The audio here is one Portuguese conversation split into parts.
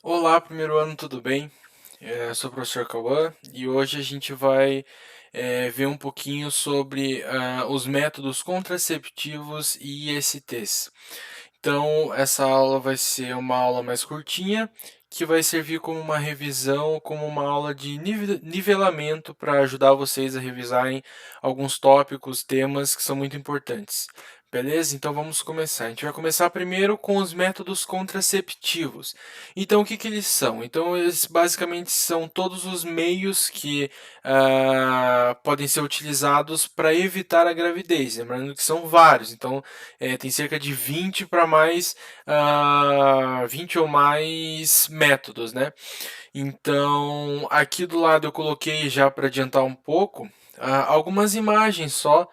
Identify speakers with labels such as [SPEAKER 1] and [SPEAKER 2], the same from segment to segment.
[SPEAKER 1] Olá, primeiro ano, tudo bem? Sou o professor Cauã e hoje a gente vai ver um pouquinho sobre os métodos contraceptivos e ISTs. Então, essa aula vai ser uma aula mais curtinha, que vai servir como uma revisão, como uma aula de nivelamento para ajudar vocês a revisarem alguns tópicos, temas que são muito importantes. Beleza? Então vamos começar. A gente vai começar primeiro com os métodos contraceptivos. Então, o que que eles são? Então, eles basicamente são todos os meios que podem ser utilizados para evitar a gravidez. Lembrando que são vários. Então, tem cerca de 20 para mais 20 ou mais métodos, né? Então, aqui do lado eu coloquei já para adiantar um pouco algumas imagens só.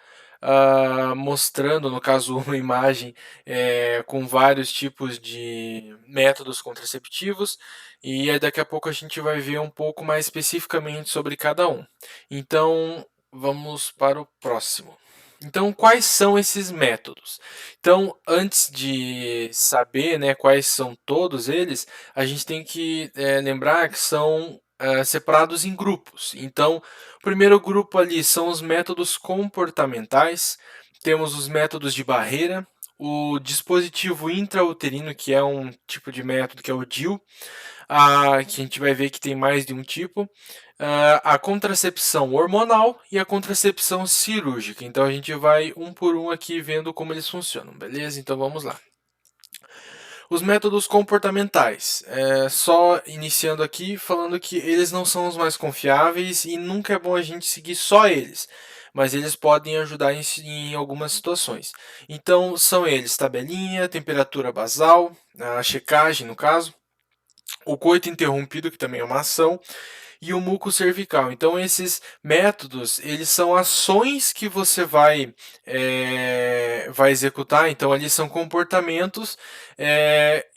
[SPEAKER 1] Mostrando, no caso, uma imagem com vários tipos de métodos contraceptivos, e aí daqui a pouco a gente vai ver um pouco mais especificamente sobre cada um. Então, vamos para o próximo. Então, quais são esses métodos? Então, antes de saber, né, quais são todos eles, a gente tem que lembrar que são separados em grupos. Então, o primeiro grupo ali são os métodos comportamentais, temos os métodos de barreira, o dispositivo intrauterino, que é um tipo de método que é o DIU, que a gente vai ver que tem mais de um tipo, a contracepção hormonal e a contracepção cirúrgica. Então a gente vai um por um aqui vendo como eles funcionam, beleza? Então vamos lá. Os métodos comportamentais, só iniciando aqui falando que eles não são os mais confiáveis e nunca é bom a gente seguir só eles, mas eles podem ajudar em algumas situações. Então são eles: tabelinha, temperatura basal, a checagem no caso, o coito interrompido, que também é uma ação, e o muco cervical. Então esses métodos, eles são ações que você vai executar. Então ali são comportamentos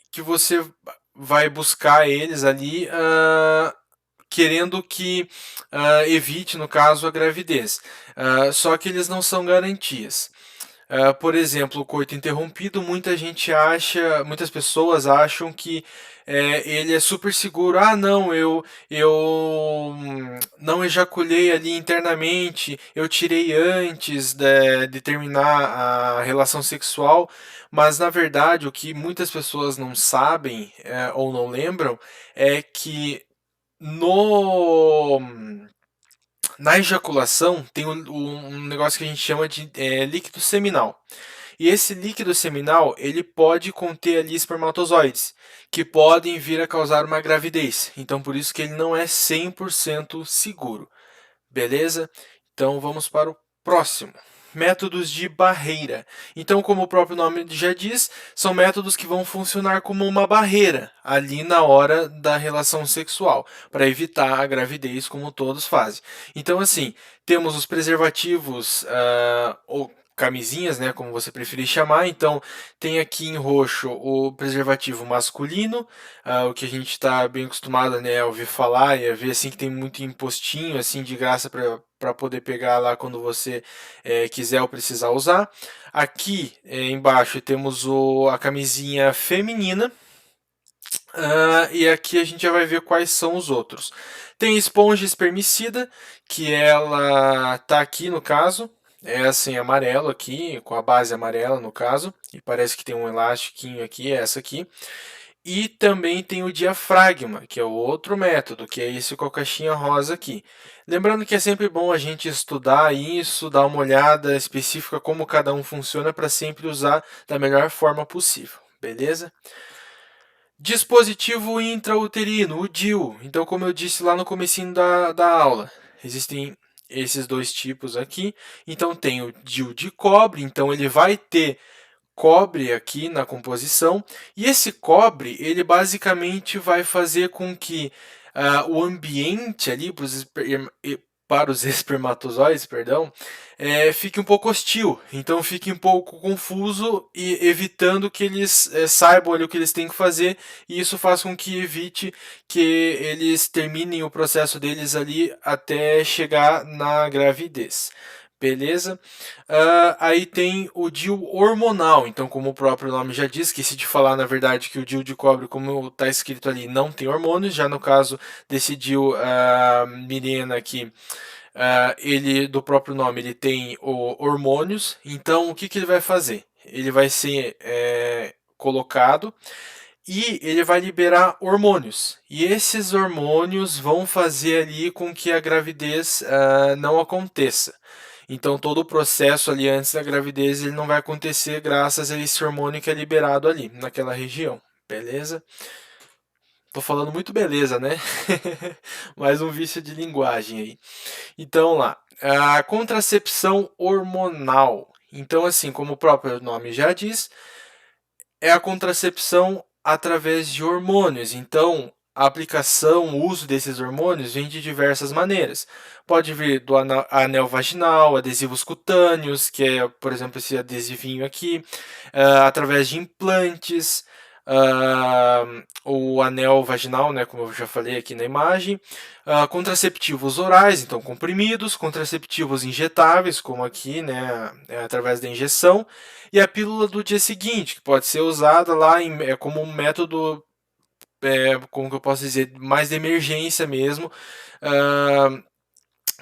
[SPEAKER 1] que você vai buscar eles ali querendo que evite, no caso, a gravidez. Só que eles não são garantias. Por exemplo, o coito interrompido, muitas pessoas acham que ele é super seguro. Ah, não, eu não ejaculei ali internamente, eu tirei antes de terminar a relação sexual, mas na verdade o que muitas pessoas não sabem ou não lembram é que no na ejaculação tem um negócio que a gente chama de líquido seminal. E esse líquido seminal, ele pode conter ali espermatozoides, que podem vir a causar uma gravidez. Então, por isso que ele não é 100% seguro. Beleza? Então, vamos para o próximo. Métodos de barreira. Então, como o próprio nome já diz, são métodos que vão funcionar como uma barreira ali na hora da relação sexual, para evitar a gravidez, como todos fazem. Então, assim, temos os preservativos ou camisinhas, né, como você preferir chamar. Então, tem aqui em roxo o preservativo masculino, o que a gente está bem acostumado, né, a ouvir falar e a ver assim que tem muito impostinho assim de graça para poder pegar lá quando você quiser ou precisar usar. Aqui embaixo temos a camisinha feminina. E aqui a gente já vai ver quais são os outros. Tem esponja espermicida, que ela tá aqui no caso, é assim amarelo aqui, com a base amarela no caso, e parece que tem um elastiquinho aqui, é essa aqui. E também tem o diafragma, que é o outro método, que é esse com a caixinha rosa aqui. Lembrando que é sempre bom a gente estudar isso, dar uma olhada específica como cada um funciona para sempre usar da melhor forma possível, beleza? Dispositivo intrauterino, o DIU. Então, como eu disse lá no comecinho da aula, existem esses dois tipos aqui. Então, tem o DIU de cobre, então ele vai ter cobre aqui na composição, e esse cobre ele basicamente vai fazer com que o ambiente ali para os espermatozoides, perdão, fique um pouco hostil, então fique um pouco confuso e evitando que eles saibam ali o que eles têm que fazer, e isso faz com que evite que eles terminem o processo deles ali até chegar na gravidez. Beleza? Aí tem o DIU hormonal. Então, como o próprio nome já diz, esqueci de falar, na verdade, que o DIU de cobre, como está escrito ali, não tem hormônios. Já no caso desse DIU Mirena aqui, ele, do próprio nome, ele tem hormônios. Então, o que, que ele vai fazer? Ele vai ser colocado e ele vai liberar hormônios. E esses hormônios vão fazer ali com que a gravidez não aconteça. Então todo o processo ali antes da gravidez ele não vai acontecer graças a esse hormônio que é liberado ali naquela região. Beleza? Tô falando muito beleza, né? Mais um vício de linguagem aí. Então lá, a contracepção hormonal. Então assim, como o próprio nome já diz, é a contracepção através de hormônios. Então, a aplicação, o uso desses hormônios vem de diversas maneiras. Pode vir do anel vaginal, adesivos cutâneos, que é, por exemplo, esse adesivinho aqui, através de implantes, o anel vaginal, né, como eu já falei aqui na imagem, contraceptivos orais, então comprimidos, contraceptivos injetáveis, como aqui, né, através da injeção, e a pílula do dia seguinte, que pode ser usada lá como um método, como que eu posso dizer, mais de emergência mesmo,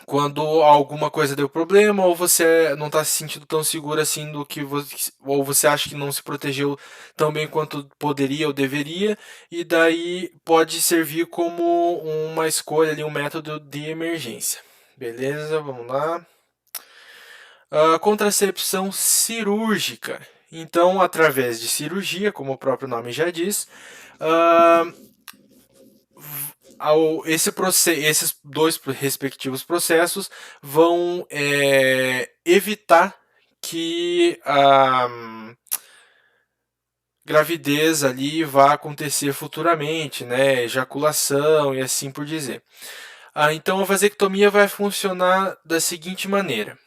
[SPEAKER 1] quando alguma coisa deu problema, ou você não está se sentindo tão seguro assim do que você, ou você acha que não se protegeu tão bem quanto poderia ou deveria, e daí pode servir como uma escolha ali, um método de emergência. Beleza, vamos lá. Contracepção cirúrgica. Então, através de cirurgia, como o próprio nome já diz, esses dois respectivos processos vão evitar que a gravidez ali vá acontecer futuramente, né? Ejaculação e assim por dizer. Então a vasectomia vai funcionar da seguinte maneira.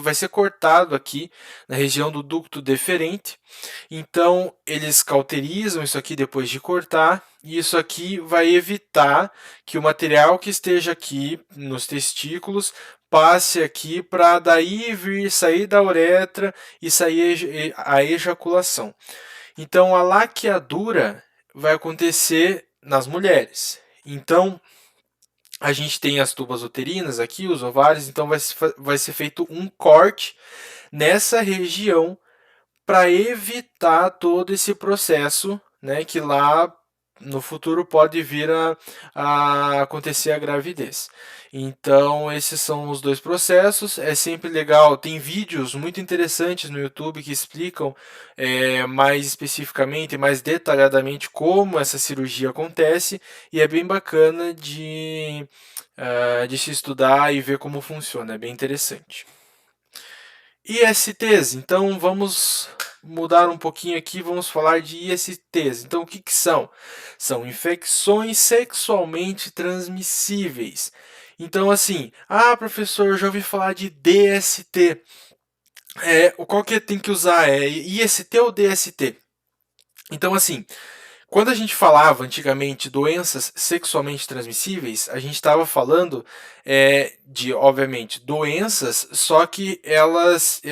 [SPEAKER 1] Vai ser cortado aqui na região do ducto deferente. Então eles cauterizam isso aqui depois de cortar. E isso aqui vai evitar que o material que esteja aqui nos testículos passe aqui para daí vir sair da uretra e sair a ejaculação. Então a laqueadura vai acontecer nas mulheres. Então a gente tem as tubas uterinas aqui, os ovários, então vai ser feito um corte nessa região para evitar todo esse processo, né, que lá no futuro pode vir a acontecer a gravidez. Então, esses são os dois processos. É sempre legal, tem vídeos muito interessantes no YouTube que explicam mais especificamente, mais detalhadamente como essa cirurgia acontece, e é bem bacana de se estudar e ver como funciona, é bem interessante. ISTs, então vamos mudar um pouquinho aqui, vamos falar de ISTs. Então o que, que são? São infecções sexualmente transmissíveis. Então assim, professor, eu já ouvi falar de DST. Qual que tem que usar? É IST ou DST? Então assim, quando a gente falava antigamente doenças sexualmente transmissíveis, a gente estava falando de, obviamente, doenças, só que elas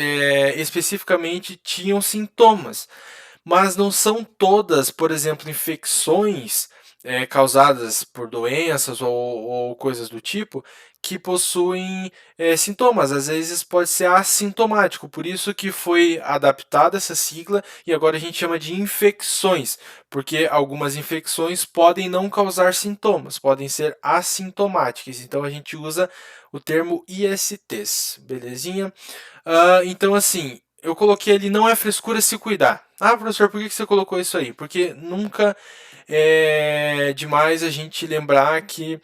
[SPEAKER 1] especificamente tinham sintomas, mas não são todas, por exemplo, infecções causadas por doenças ou coisas do tipo que possuem sintomas. Às vezes pode ser assintomático, por isso que foi adaptada essa sigla e agora a gente chama de infecções, porque algumas infecções podem não causar sintomas, podem ser assintomáticas. Então a gente usa o termo ISTs, belezinha? Então assim, eu coloquei ali, não é frescura se cuidar. Professor, por que você colocou isso aí? Porque nunca é demais a gente lembrar que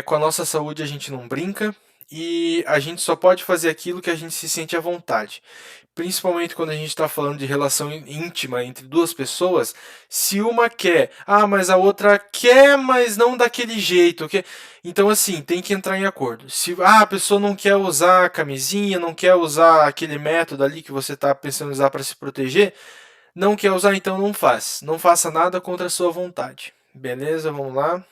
[SPEAKER 1] com a nossa saúde a gente não brinca e a gente só pode fazer aquilo que a gente se sente à vontade. Principalmente quando a gente está falando de relação íntima entre duas pessoas, se uma quer, mas a outra quer, mas não daquele jeito. Então, assim, tem que entrar em acordo. Se a pessoa não quer usar a camisinha, não quer usar aquele método ali que você está pensando em usar para se proteger, não quer usar, então não faz. Não faça nada contra a sua vontade. Beleza? Vamos lá.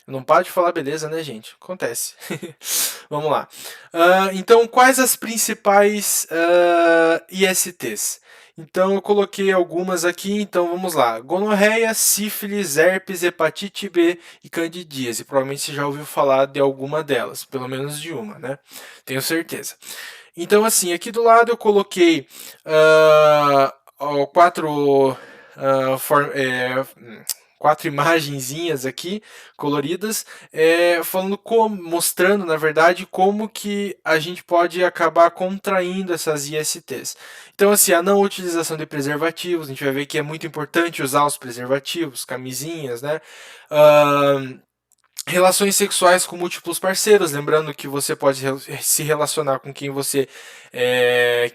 [SPEAKER 1] Não paro de falar beleza, né, gente? Acontece. Vamos lá. Então, quais as principais ISTs? Então, eu coloquei algumas aqui, então vamos lá. Gonorreia, sífilis, herpes, hepatite B e candidíase. Provavelmente você já ouviu falar de alguma delas, pelo menos de uma, né? Tenho certeza. Então, assim, aqui do lado eu coloquei quatro, quatro imagenzinhas aqui coloridas, mostrando, na verdade, como que a gente pode acabar contraindo essas ISTs. Então, assim, a não utilização de preservativos, a gente vai ver que é muito importante usar os preservativos, camisinhas, né? Relações sexuais com múltiplos parceiros, lembrando que você pode se relacionar com quem você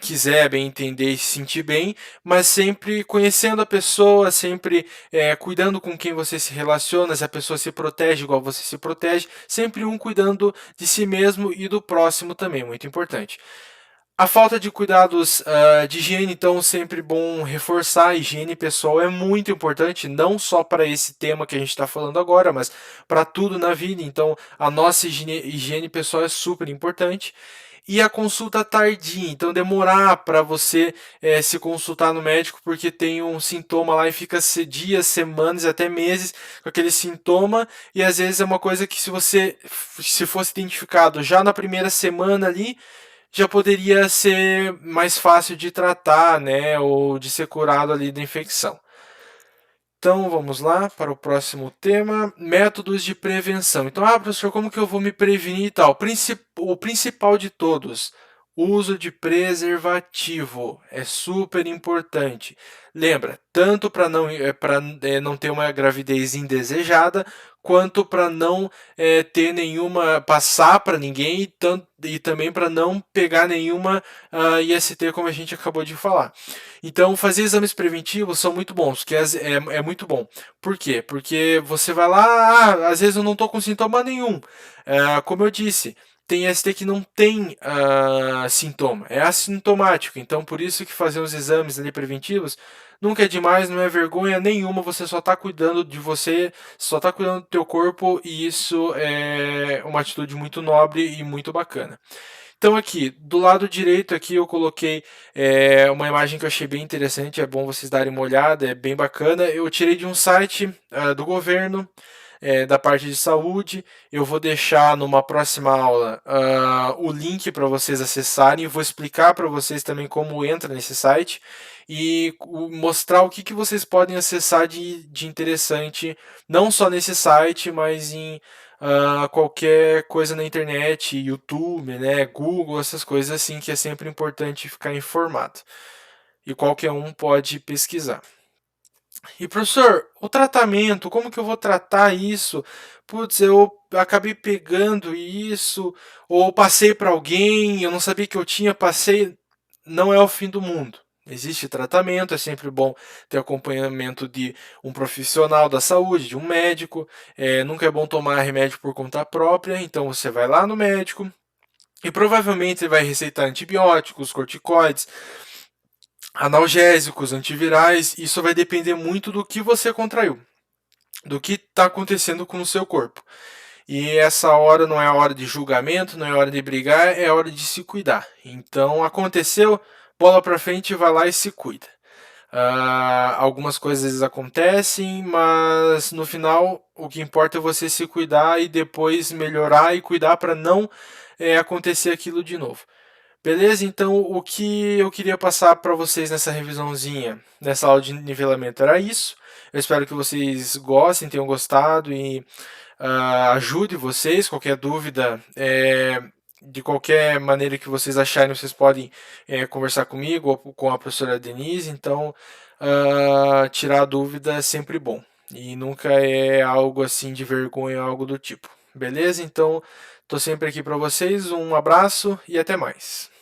[SPEAKER 1] quiser, bem entender e se sentir bem, mas sempre conhecendo a pessoa, sempre cuidando com quem você se relaciona, se a pessoa se protege igual você se protege, sempre um cuidando de si mesmo e do próximo também, muito importante. A falta de cuidados de higiene, então, sempre bom reforçar. A higiene pessoal é muito importante, não só para esse tema que a gente está falando agora, mas para tudo na vida. Então, a nossa higiene pessoal é super importante. E a consulta tardia, então demorar para você se consultar no médico porque tem um sintoma lá e fica dias, semanas, até meses com aquele sintoma, e às vezes é uma coisa que se fosse identificado já na primeira semana ali, já poderia ser mais fácil de tratar, né, ou de ser curado ali da infecção. Então vamos lá para o próximo tema, métodos de prevenção. Então, professor, como que eu vou me prevenir e tal? O principal de todos, uso de preservativo é super importante. Lembra, tanto para não ter uma gravidez indesejada, quanto para não ter nenhuma, passar para ninguém e também para não pegar nenhuma IST, como a gente acabou de falar. Então, fazer exames preventivos são muito bons, que é muito bom. Por quê? Porque você vai lá, às vezes eu não estou com sintoma nenhum. Como eu disse, tem ST que não tem sintoma, é assintomático. Então, por isso que fazer os exames ali preventivos nunca é demais, não é vergonha nenhuma. Você só está cuidando de você, só está cuidando do teu corpo, e isso é uma atitude muito nobre e muito bacana. Então aqui, do lado direito aqui eu coloquei uma imagem que eu achei bem interessante, é bom vocês darem uma olhada, é bem bacana. Eu tirei de um site do governo, da parte de saúde. Eu vou deixar numa próxima aula o link para vocês acessarem, vou explicar para vocês também como entra nesse site e mostrar o que vocês podem acessar de interessante, não só nesse site, mas em qualquer coisa na internet, YouTube, né, Google, essas coisas assim, que é sempre importante ficar informado. E qualquer um pode pesquisar. E professor, o tratamento, como que eu vou tratar isso? Putz, eu acabei pegando isso, ou passei para alguém, eu não sabia que eu tinha, passei. Não é o fim do mundo. Existe tratamento, é sempre bom ter acompanhamento de um profissional da saúde, de um médico. Nunca é bom tomar remédio por conta própria, então você vai lá no médico e provavelmente ele vai receitar antibióticos, corticoides, analgésicos, antivirais. Isso vai depender muito do que você contraiu, do que está acontecendo com o seu corpo. E essa hora não é a hora de julgamento, não é a hora de brigar, é a hora de se cuidar. Então aconteceu, bola para frente, vai lá e se cuida. Algumas coisas acontecem, mas no final o que importa é você se cuidar e depois melhorar e cuidar para não acontecer aquilo de novo. Beleza? Então, o que eu queria passar para vocês nessa revisãozinha, nessa aula de nivelamento, era isso. Eu espero que vocês gostem, tenham gostado e ajude vocês. Qualquer dúvida, de qualquer maneira que vocês acharem, vocês podem conversar comigo ou com a professora Denise. Então, tirar a dúvida é sempre bom. E nunca é algo assim de vergonha, algo do tipo. Beleza? Então, estou sempre aqui para vocês. Um abraço e até mais.